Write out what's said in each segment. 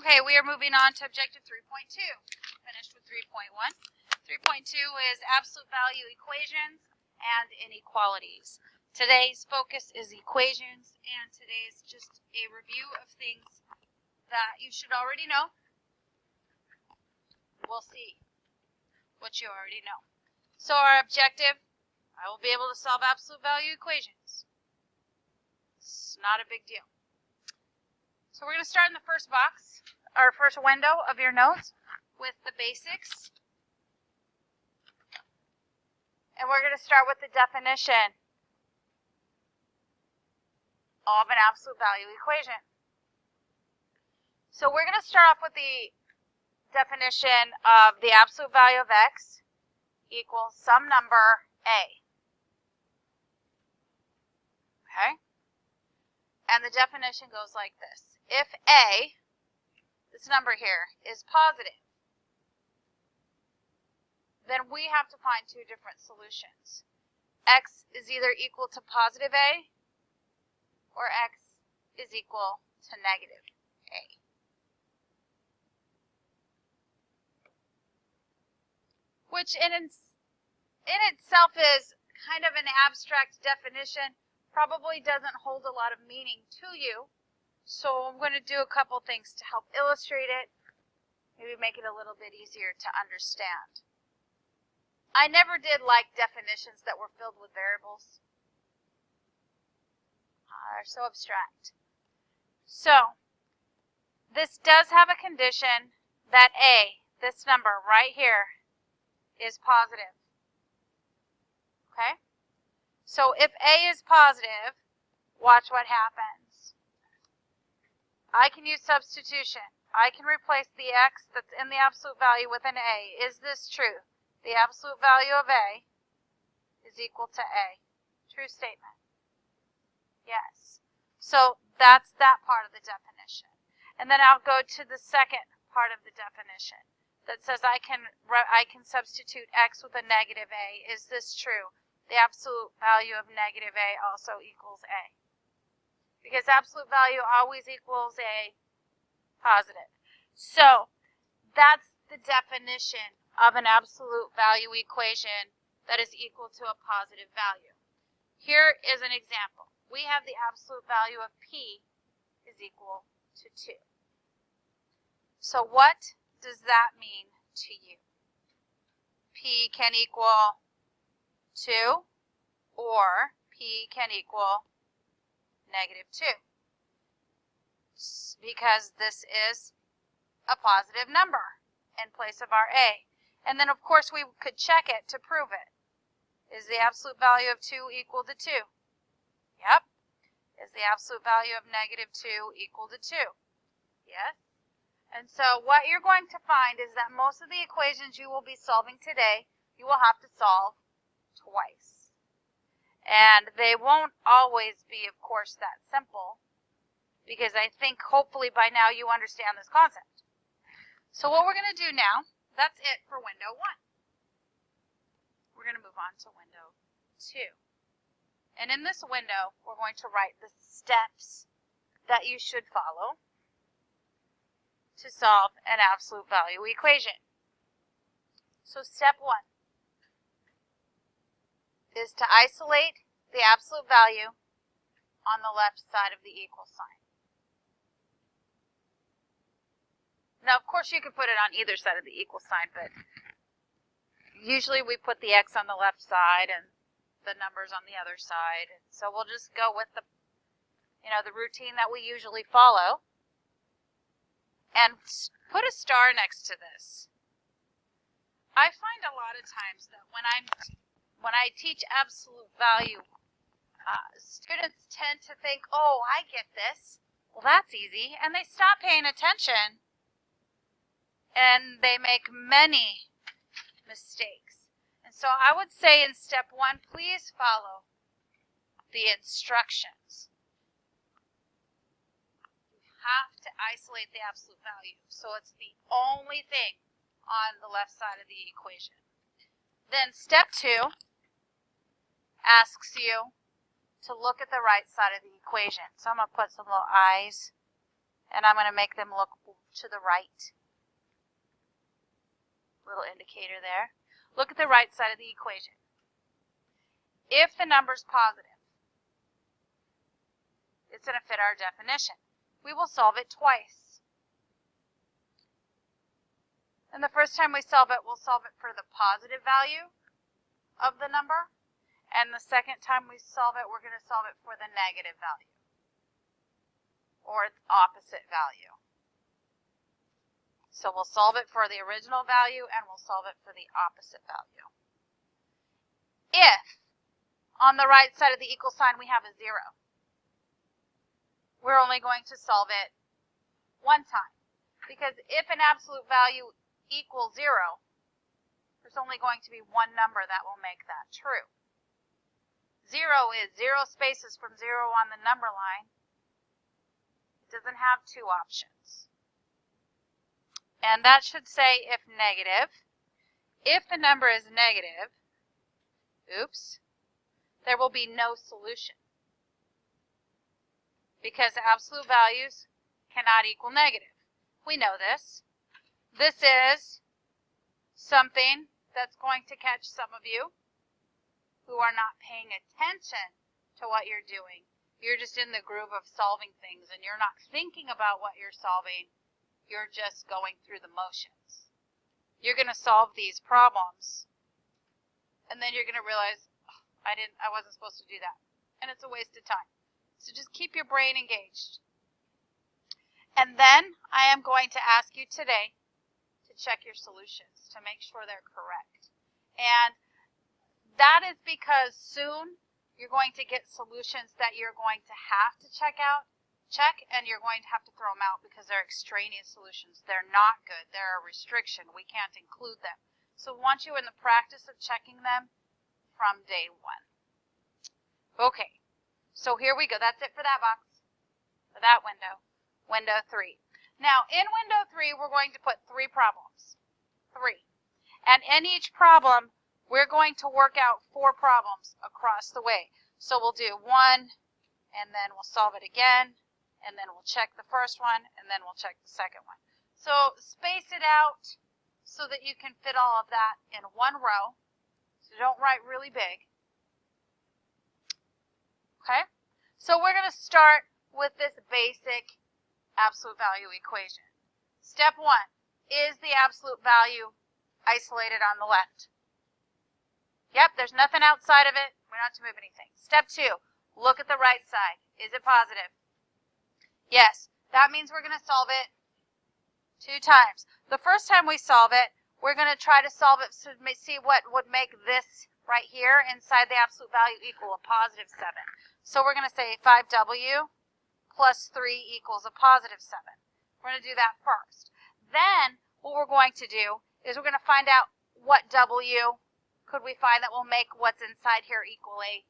Okay, we are moving on to objective 3.2. Finished with 3.1. 3.2 is absolute value equations and inequalities. Today's focus is equations, and today's just a review of things that you should already know. We'll see what you already know. So our objective, I will be able to solve absolute value equations. It's not a big deal. So we're going to start in the first box, or first window of your notes, with the basics. And we're going to start with the definition of an absolute value equation. So we're going to start off with the definition of the absolute value of x equals some number a. Okay? And the definition goes like this. If a, this number here, is positive, then we have to find two different solutions. X is either equal to positive a, or x is equal to negative a. Which in itself is kind of an abstract definition, probably doesn't hold a lot of meaning to you. So I'm going to do a couple things to help illustrate it, maybe make it a little bit easier to understand. I never did like definitions that were filled with variables. They're so abstract. So this does have a condition that a, this number right here, is positive. Okay? So if a is positive, watch what happens. I can use substitution. I can replace the x that's in the absolute value with an a. Is this true? The absolute value of a is equal to a. True statement. Yes. So that's that part of the definition. And then I'll go to the second part of the definition that says I can substitute x with a negative a. Is this true? The absolute value of negative a also equals a. Because absolute value always equals a positive. So that's the definition of an absolute value equation that is equal to a positive value. Here is an example. We have the absolute value of p is equal to 2. So what does that mean to you? P can equal 2, or p can equal negative 2, because this is a positive number in place of our a. And then, of course, we could check it to prove it. Is the absolute value of 2 equal to 2? Yep. Is the absolute value of negative 2 equal to 2? Yes. And so what you're going to find is that most of the equations you will be solving today, you will have to solve twice. And they won't always be, of course, that simple, because I think hopefully by now you understand this concept. So what we're going to do now, that's it for window 1. We're going to move on to window 2. And in this window, we're going to write the steps that you should follow to solve an absolute value equation. So step 1 is to isolate the absolute value on the left side of the equal sign. Now, of course, you could put it on either side of the equal sign, but usually we put the x on the left side and the numbers on the other side. So we'll just go with the routine that we usually follow and put a star next to this. I find a lot of times that when I teach absolute value, students tend to think, oh, I get this. Well, that's easy. And they stop paying attention. And they make many mistakes. And so I would say in step 1, please follow the instructions. You have to isolate the absolute value. So it's the only thing on the left side of the equation. Then step 2 asks you to look at the right side of the equation. So I'm going to put some little eyes And I'm going to make them look to the right. Little indicator there. Look at the right side of the equation. If the number's positive, it's going to fit our definition. We will solve it twice. And the first time we solve it, we'll solve it for the positive value of the number. And the second time we solve it, we're going to solve it for the negative value, or its opposite value. So we'll solve it for the original value, and we'll solve it for the opposite value. If on the right side of the equal sign we have a 0, we're only going to solve it one time. Because if an absolute value equals 0, there's only going to be one number that will make that true. 0 is 0 spaces from 0 on the number line. It doesn't have two options. And that should say if negative. If the number is negative, there will be no solution. Because absolute values cannot equal negative. We know this. This is something that's going to catch some of you who are not paying attention to what you're doing. You're just in the groove of solving things, and you're not thinking about what you're solving. You're just going through the motions. You're going to solve these problems, and then you're going to realize, oh, I wasn't supposed to do that, and it's a waste of time. So just keep your brain engaged. And then I am going to ask you today to check your solutions to make sure they're correct. And that is because soon you're going to get solutions that you're going to have to check, and you're going to have to throw them out because they're extraneous solutions. They're not good. They're a restriction. We can't include them. So we want you in the practice of checking them from day one. Okay, so here we go. That's it for that box, for that window, window 3. Now, in window 3, we're going to put 3 problems. 3. And in each problem, we're going to work out 4 problems across the way. So we'll do 1, and then we'll solve it again, and then we'll check the first one, and then we'll check the second one. So space it out so that you can fit all of that in one row. So don't write really big. Okay? So we're going to start with this basic absolute value equation. Step 1, is the absolute value isolated on the left? Yep, there's nothing outside of it. We don't have to move anything. Step 2, look at the right side. Is it positive? Yes. That means we're going to solve it 2 times. The first time we solve it, we're going to try to solve it to see what would make this right here inside the absolute value equal a positive 7. So we're going to say 5w plus 3 equals a positive 7. We're going to do that first. Then what we're going to do is we're going to find out what w could we find that will make what's inside here equal a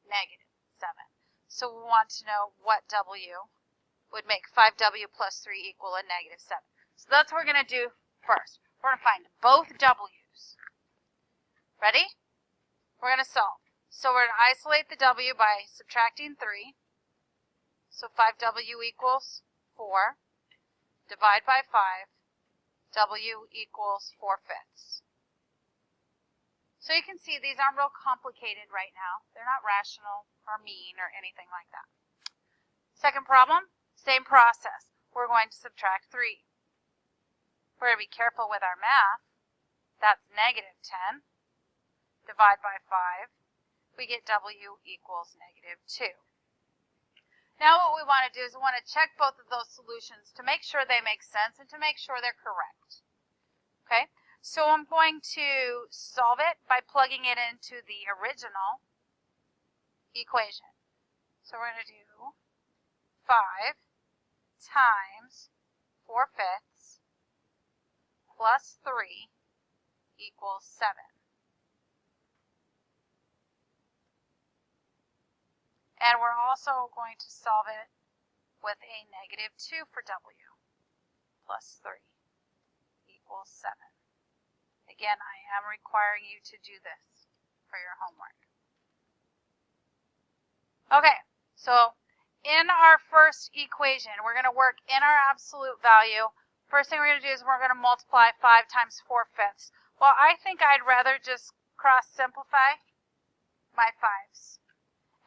negative 7. So we want to know what w would make 5w plus 3 equal a negative 7. So that's what we're going to do first. We're going to find both w's. Ready? We're going to solve. So we're going to isolate the w by subtracting 3. So 5w equals 4. Divide by 5. W equals 4/5. So you can see these aren't real complicated right now. They're not rational or mean or anything like that. Second problem, same process. We're going to subtract 3. We're going to be careful with our math. That's negative 10. Divide by 5. We get W equals negative 2. Now what we want to do is we want to check both of those solutions to make sure they make sense and to make sure they're correct. Okay? So I'm going to solve it by plugging it into the original equation. So we're going to do 5 times 4/5 plus 3 equals 7. And we're also going to solve it with a negative 2 for w plus 3 equals 7. Again, I am requiring you to do this for your homework. Okay, so in our first equation, we're going to work in our absolute value. First thing we're going to do is we're going to multiply 5 times 4/5. Well, I think I'd rather just cross simplify my 5's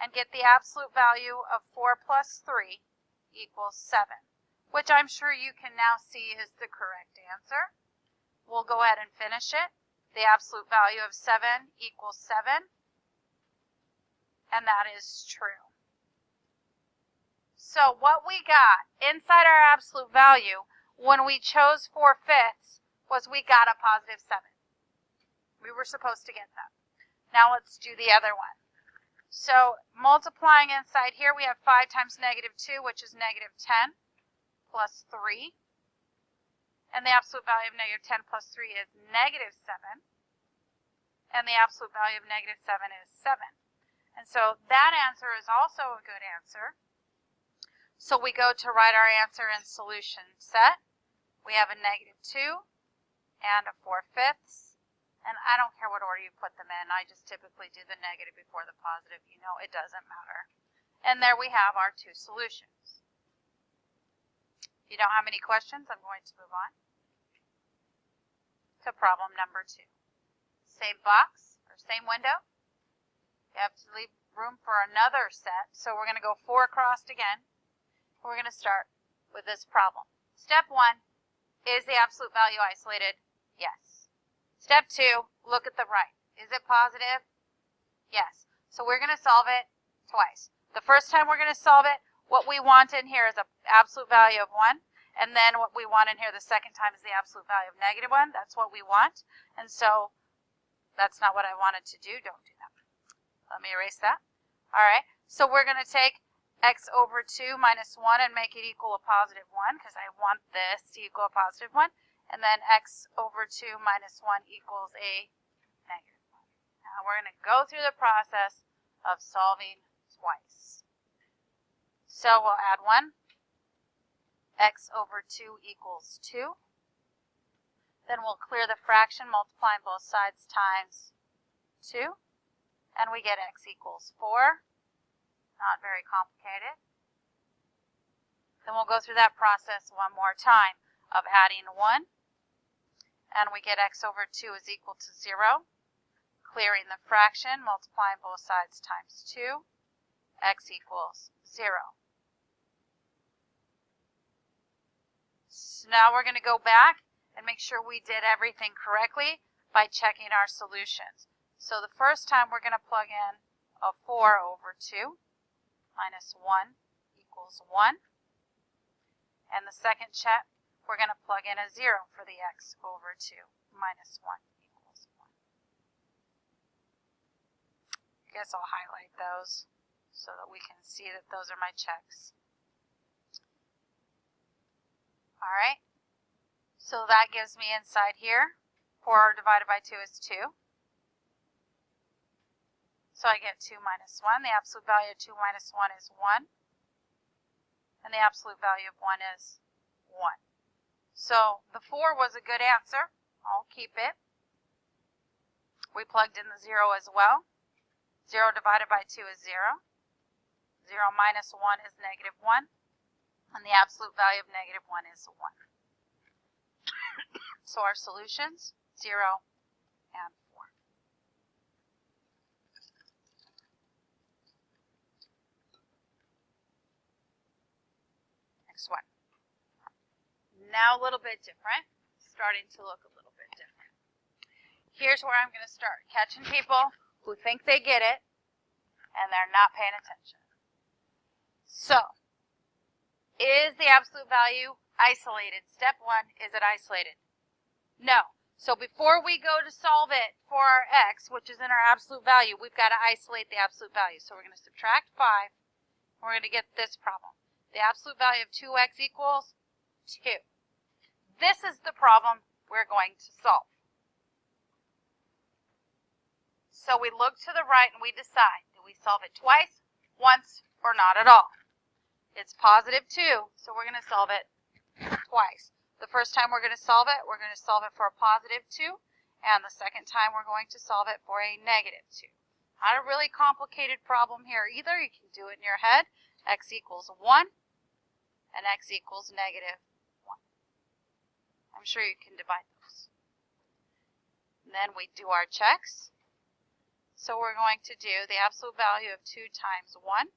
and get the absolute value of 4 plus 3 equals 7, which I'm sure you can now see is the correct answer. We'll go ahead and finish it. The absolute value of 7 equals 7, and that is true. So what we got inside our absolute value when we chose 4/5 was we got a positive 7. We were supposed to get that. Now let's do the other one. So multiplying inside here, we have 5 times -2, which is -10, plus 3. And the absolute value of -10 plus 3 is -7. And the absolute value of -7 is 7. And so that answer is also a good answer. So we go to write our answer in solution set. We have a -2 and a 4/5. And I don't care what order you put them in. I just typically do the negative before the positive. You know, it doesn't matter. And there we have our 2 solutions. If you don't have any questions, I'm going to move on to problem number 2. Same box or same window. You have to leave room for another set. So we're going to go 4 across again. We're going to start with this problem. Step 1, is the absolute value isolated? Yes. Step 2, look at the right. Is it positive? Yes. So we're going to solve it twice. The first time we're going to solve it, what we want in here is an absolute value of 1. And then what we want in here the second time is the absolute value of -1. That's what we want. And so that's not what I wanted to do. Don't do that. Let me erase that. All right. So we're going to take x over 2 minus 1 and make it equal a positive 1 because I want this to equal a positive 1. And then x over 2 minus 1 equals a -1. Now we're going to go through the process of solving twice. So we'll add 1. X over 2 equals 2. Then we'll clear the fraction, multiplying both sides times 2. And we get x equals 4. Not very complicated. Then we'll go through that process one more time of adding 1. And we get x over 2 is equal to 0. Clearing the fraction, multiplying both sides times 2. X equals 0. So now we're going to go back and make sure we did everything correctly by checking our solutions. So the first time we're going to plug in a 4 over 2 minus 1 equals 1. And the second check, we're going to plug in a 0 for the x over 2 minus 1 equals 1. I guess I'll highlight those so that we can see that those are my checks. All right, so that gives me inside here 4 divided by 2 is 2. So I get 2 minus 1. The absolute value of 2 minus 1 is 1. And the absolute value of 1 is 1. So the 4 was a good answer. I'll keep it. We plugged in the 0 as well. 0 divided by 2 is 0. 0 minus 1 is -1. And the absolute value of -1 is 1. So our solutions, 0 and 4. Next one. Now a little bit different. Starting to look a little bit different. Here's where I'm going to start catching people who think they get it and they're not paying attention. So, is the absolute value isolated? Step 1, is it isolated? No. So before we go to solve it for our x, which is in our absolute value, we've got to isolate the absolute value. So we're going to subtract 5. We're going to get this problem. The absolute value of 2x equals 2. This is the problem we're going to solve. So we look to the right and we decide, do we solve it twice, once, or not at all? It's positive 2, so we're going to solve it twice. The first time we're going to solve it for a positive 2, and the second time we're going to solve it for a negative 2. Not a really complicated problem here either. You can do it in your head, x equals 1, and x equals negative 1. I'm sure you can divide those. And then we do our checks. So we're going to do the absolute value of 2 times 1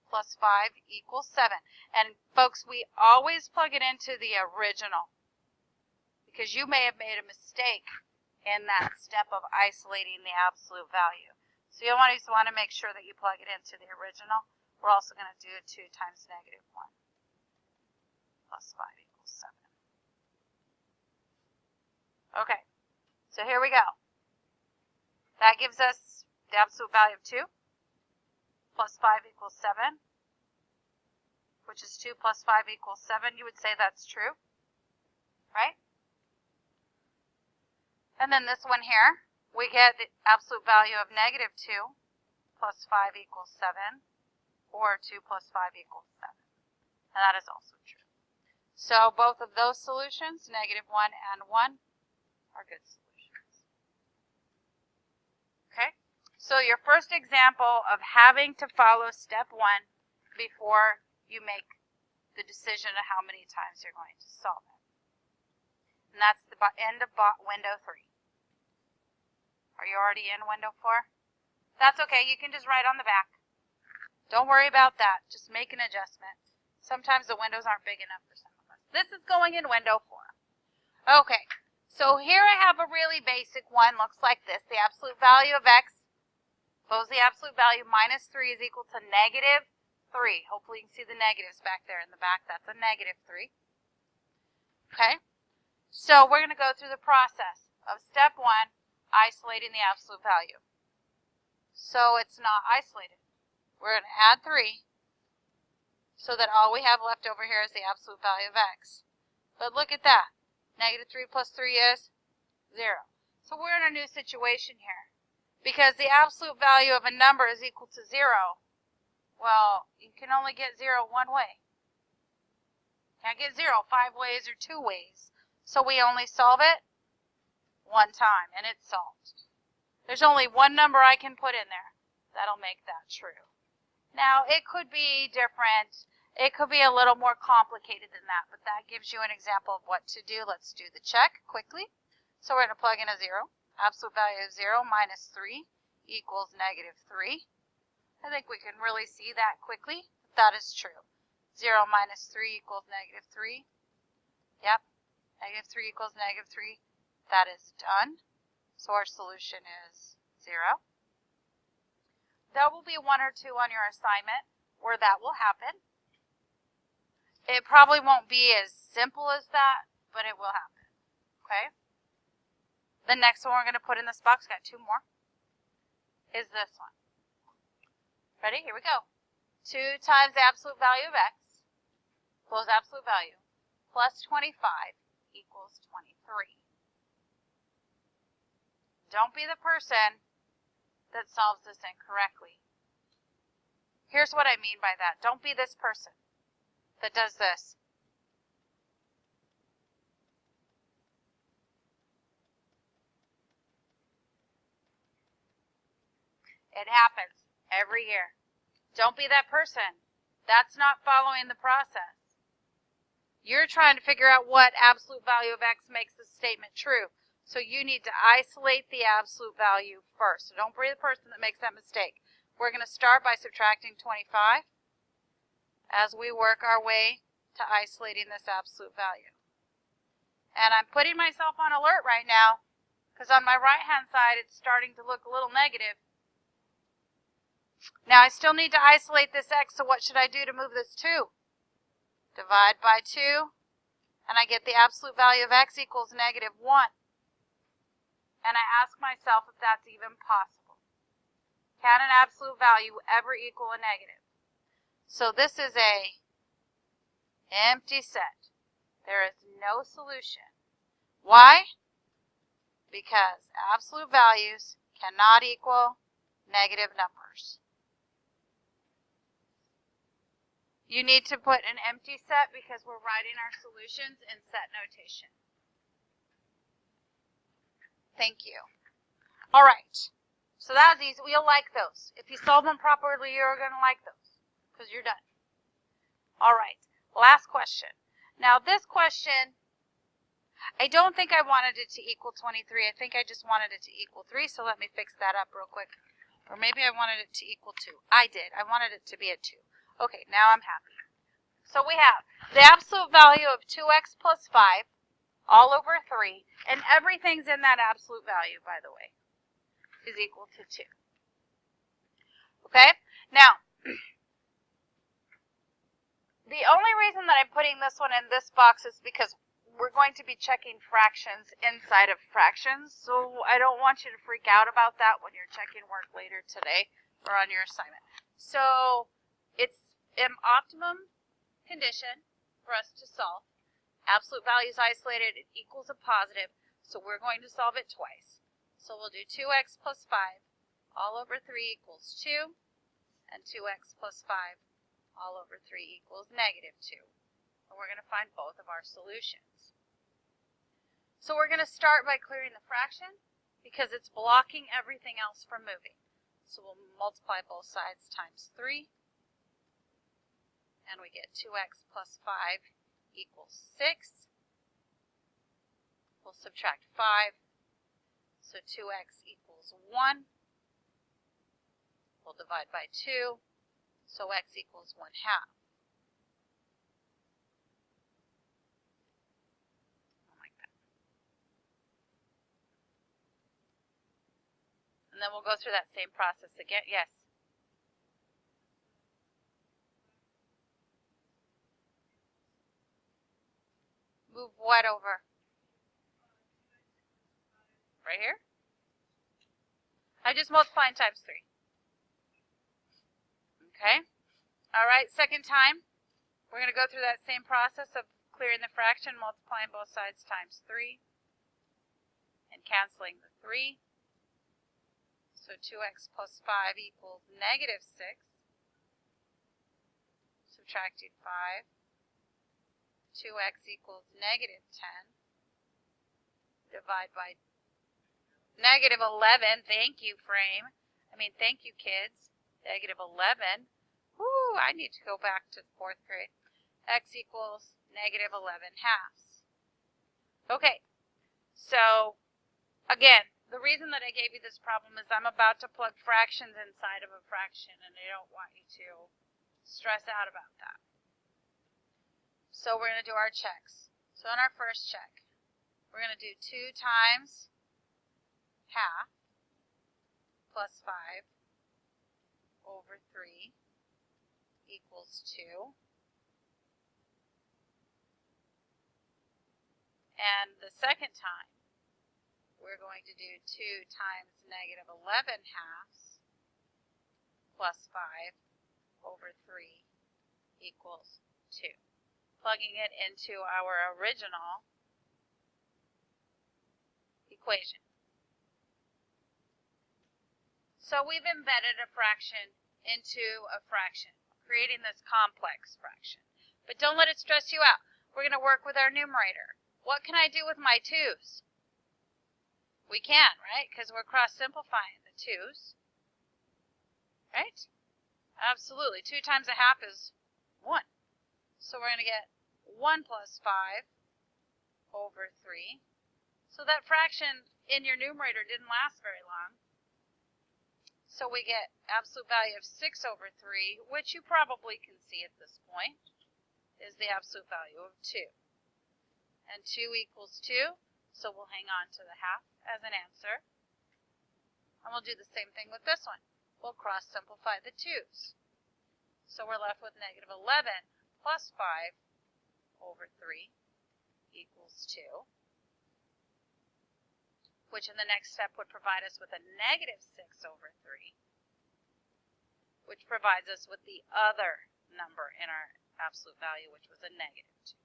plus 5 equals 7. And folks, we always plug it into the original, because you may have made a mistake in that step of isolating the absolute value. So you always want to make sure that you plug it into the original. We're also going to do 2 times negative 1 plus 5 equals 7. Okay, so here we go. That gives us the absolute value of 2 plus 5 equals 7, which is 2 plus 5 equals 7. You would say that's true, right? And then this one here, we get the absolute value of negative 2 plus 5 equals 7, or 2 plus 5 equals 7. And that is also true. So both of those solutions, negative 1 and 1, are good solutions. Okay, so your first example of having to follow step 1 before you make the decision of how many times you're going to solve it. And that's the end of window 3. Are you already in window 4? That's okay, you can just write on the back. Don't worry about that, just make an adjustment. Sometimes the windows aren't big enough for some of us. This is going in window 4. Okay. So here I have a really basic one, looks like this. The absolute value of x, suppose the absolute value minus 3 is equal to negative 3. Hopefully you can see the negatives back there in the back. That's a negative 3. Okay, so we're going to go through the process of step 1, isolating the absolute value. So it's not isolated. We're going to add 3 so that all we have left over here is the absolute value of x. But look at that. Negative 3 plus 3 is 0. So we're in a new situation here. Because the absolute value of a number is equal to 0, well, you can only get 0 one way. Can't get 0 5 ways or 2 ways. So we only solve it one time, and it's solved. There's only one number I can put in there. That'll make that true. Now, it could be different. It could be a little more complicated than that, but that gives you an example of what to do. Let's do the check quickly. So we're going to plug in a 0. Absolute value of 0 minus 3 equals negative 3. I think we can really see that quickly. That is true. 0 minus 3 equals negative 3. Yep. Negative 3 equals negative 3. That is done. So our solution is 0. There will be 1 or 2 on your assignment where that will happen. It probably won't be as simple as that, but it will happen. Okay? The next one we're going to put in this box, got 2 more, is this one. Ready? Here we go. 2 times the absolute value of x, close absolute value, plus 25 equals 23. Don't be the person that solves this incorrectly. Here's what I mean by that. Don't be this person that does this. It happens every year. Don't be that person. That's not following the process. You're trying to figure out what absolute value of x makes the statement true. So you need to isolate the absolute value first. So don't be the person that makes that mistake. We're going to start by subtracting 25 as we work our way to isolating this absolute value. And I'm putting myself on alert right now because on my right hand side it's starting to look a little negative. Now I still need to isolate this x, so what should I do to move this 2? Divide by 2, and I get the absolute value of x equals negative 1. And I ask myself if that's even possible. Can an absolute value ever equal a negative? So this is a empty set. There is no solution. Why? Because absolute values cannot equal negative numbers. You need to put an empty set because we're writing our solutions in set notation. Thank you. All right. So that was easy. You'll like those. If you solve them properly, you're going to like those. because you're done. All right, last question. Now this question, I don't think I wanted it to equal 23. I think I just wanted it to equal 3, so let me fix that up real quick. Or maybe I wanted it to equal 2. I did. I wanted it to be a 2. Okay, now I'm happy. So we have the absolute value of 2x plus 5 all over 3, and everything's in that absolute value, by the way, is equal to 2. Okay? Now, the only reason that I'm putting this one in this box is because we're going to be checking fractions inside of fractions, so I don't want you to freak out about that when you're checking work later today or on your assignment. So it's an optimum condition for us to solve. Absolute value is isolated, it equals a positive, so we're going to solve it twice. So we'll do 2x plus 5 all over 3 equals 2, and 2x plus 5 all over 3 equals negative 2. And we're going to find both of our solutions. So we're going to start by clearing the fraction because it's blocking everything else from moving. So we'll multiply both sides times 3, and we get 2x plus 5 equals 6. We'll subtract 5, so 2x equals 1. We'll divide by 2, so x equals 1/2. Oh my God. And then we'll go through that same process again. Yes? Move what over? Right here? I just multiplying times 3. Okay? All right, second time, we're going to go through that same process of clearing the fraction, multiplying both sides times 3, and canceling the 3. So 2x plus 5 equals negative 6. Subtracting 5. 2x equals negative 10. Divide by negative 11. Thank you, thank you, kids. Negative 11. Woo, I need to go back to the 4th grade. X equals negative 11 halves. Okay, so again, the reason that I gave you this problem is I'm about to plug fractions inside of a fraction, and I don't want you to stress out about that. So we're going to do our checks. So in our first check, we're going to do 2 times half plus 5 over 3 equals 2. And the second time, we're going to do 2 times negative 11 halves plus 5 over 3 equals 2. Plugging it into our original equation. So we've embedded a fraction into a fraction, creating this complex fraction. But don't let it stress you out. We're going to work with our numerator. What can I do with my 2's? We can, right? Because we're cross-simplifying the 2's. Right? Absolutely. 2 times a half is 1. So we're going to get 1 plus 5 over 3. So that fraction in your numerator didn't last very long. So we get absolute value of 6 over 3, which you probably can see at this point, is the absolute value of 2. And 2 equals 2, so we'll hang on to the half as an answer. And we'll do the same thing with this one. We'll cross-simplify the 2's. So we're left with negative 11 plus 5 over 3 equals 2, which in the next step would provide us with a negative 6 over 3, which provides us with the other number in our absolute value, which was a negative 2.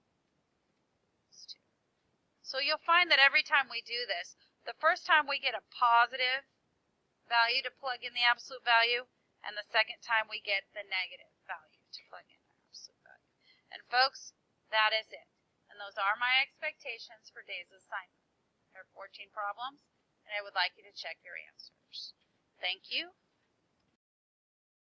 So you'll find that every time we do this, the first time we get a positive value to plug in the absolute value, and the second time we get the negative value to plug in our absolute value. And folks, that is it. And those are my expectations for today's assignment. There are 14 problems, and I would like you to check your answers. Thank you.